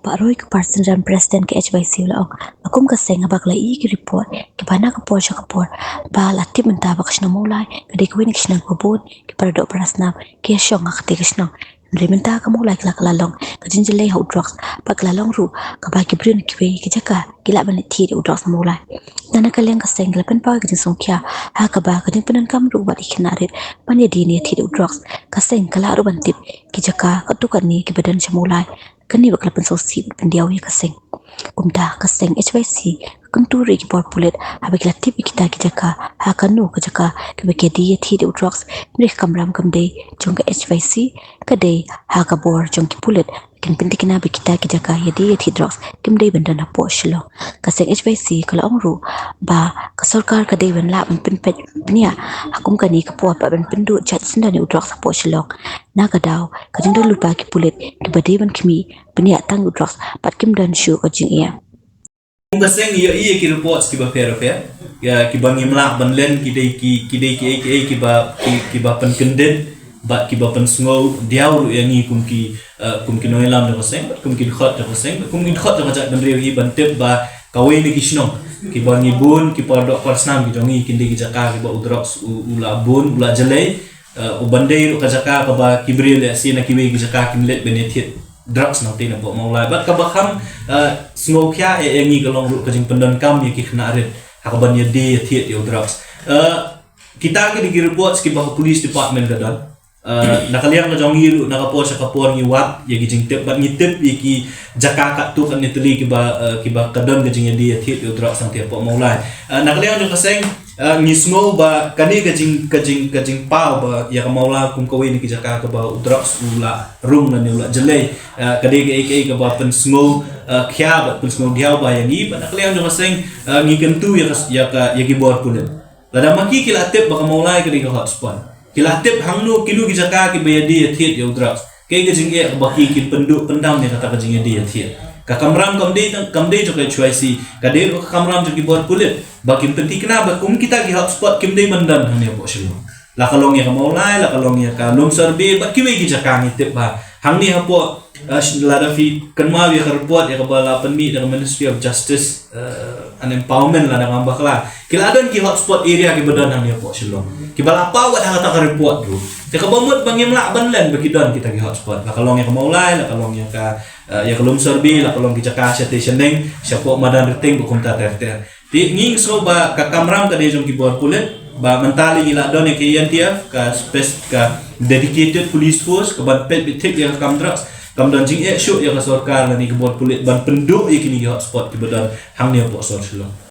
Pak Roy ke person dan presiden ke HYC laong akum ka seng abak lai ki report ki bana ka por shakapor ba lati menta bak shna mulai ka de kwin kishna gobon ki parado prasna ki shong ak te kishna menta ka mulai kala kala long ka jinjile ho drugs pak la long ru ka ba ki brin ki we ki jaka ki la ban ti de drugs mulai nana ka leng ka seng la pen pa ki jin kya ha ka ba ka din penan kam ru ba dikinarit pan ye di ne ti de drugs ka seng kala ru ban tip ki jaka ka tu ka ni ki badan mulai kani bakla pensosi pendiaw ya kaseng kumda kaseng HYC kunturi ki bor pulet abagla tip kita ki jaka ha kanu ka jaka ke beke di thi de drugs mri kamram kamde jong HYC kade ha ka bor jong ki pulet kin pintikina be kita ki jaka ya di thi drugs kimde bandana po shlo kaseng HYC kala ongru ba ka sarkar kade ban la ban pin pet nia akum kani ka po pa ban pindu chat sinda ni drugs po shlo na ka daw ka jindo lupa ki pulet ki bade ban kimi benia tang drugs pat kim dan shu ka jing ya Kaseng iya ki reports ki ba fair ya ki ba ngimla ban len ki dei ki ba pen kenden ba ki ba pen sngo diaw yang ni kum ki noilam de kaseng kum ki khot de kaseng kum ki khot de ka ban rewi ban tep ba kawai ni kisno ki ba ngibun ki pa do persnam ki jongi ki dei ki jaka ki ba udrox ula bun ula jelai u bandai ka jaka ka ba ki bril ya sina ki we ki jaka ki let benefit drugs nanti nak buat maulai. Bat kabaham semua kia yang ni kalau ruk kajing pendan kam yang kena arit hakaban ya dia tiat ya drugs. Kita ke dikirim buat sekitar police department kadang. Nakaliang kajong hiru nakapor ni wat ya kajing tip bat ngitip ya ki jaka tu kan niteli kiba kadang kajing ya dia tiat ya drugs nanti buat maulai. Nakaliang jong kaseng ngismo ba kani kajing pau ba ya kamaula kum kawin ni kijaka ka ba drugs ula rung na ula jelai kade ke ba pen smo khya ba pen smo diaw ba yang ni ba nakliang jong seng ngiken tu ya ki bor pulen lada maki kila tip ba kamaula kade ka hotspot kila tip hangnu kilu kijaka ki ba yadi thiet ya drugs ke kajing e ba ki penduk pendam ni kata kajing yadi thiet ka kamram kamde jo ke choisi kade ka kamram jo ki bor pulen bakim penting kenapa kum kita ki hotspot kim dei mandan hanya bo shilo la kalong ya maulai la kalong ya ka lom serbe ba ki we ki jakang tip ba hang ni hapo la da fi kanma wi report ya ka bala penmi da Ministry of Justice and Empowerment la da ngambak la kila adan ki hotspot area ki badan hang ni bo shilo ki bala pa wa da ka report du te ka bomut bangim la banlen ba ki don kita ki hotspot la kalong ya maulai la kalong ya ka ya kalom serbe la kalong ki jaka station deng siapo madan riting bukum ta ter di nging so ba ka kamram ka de jong ki bor pulet ba mentali ila don ke YNTF ka space ka dedicated police force ka ban pet bitik yang kamdras kam don jing e show ya ka sarkar ni ki bor pulet ban penduk ikini hotspot ki badan hang ne po sor shlo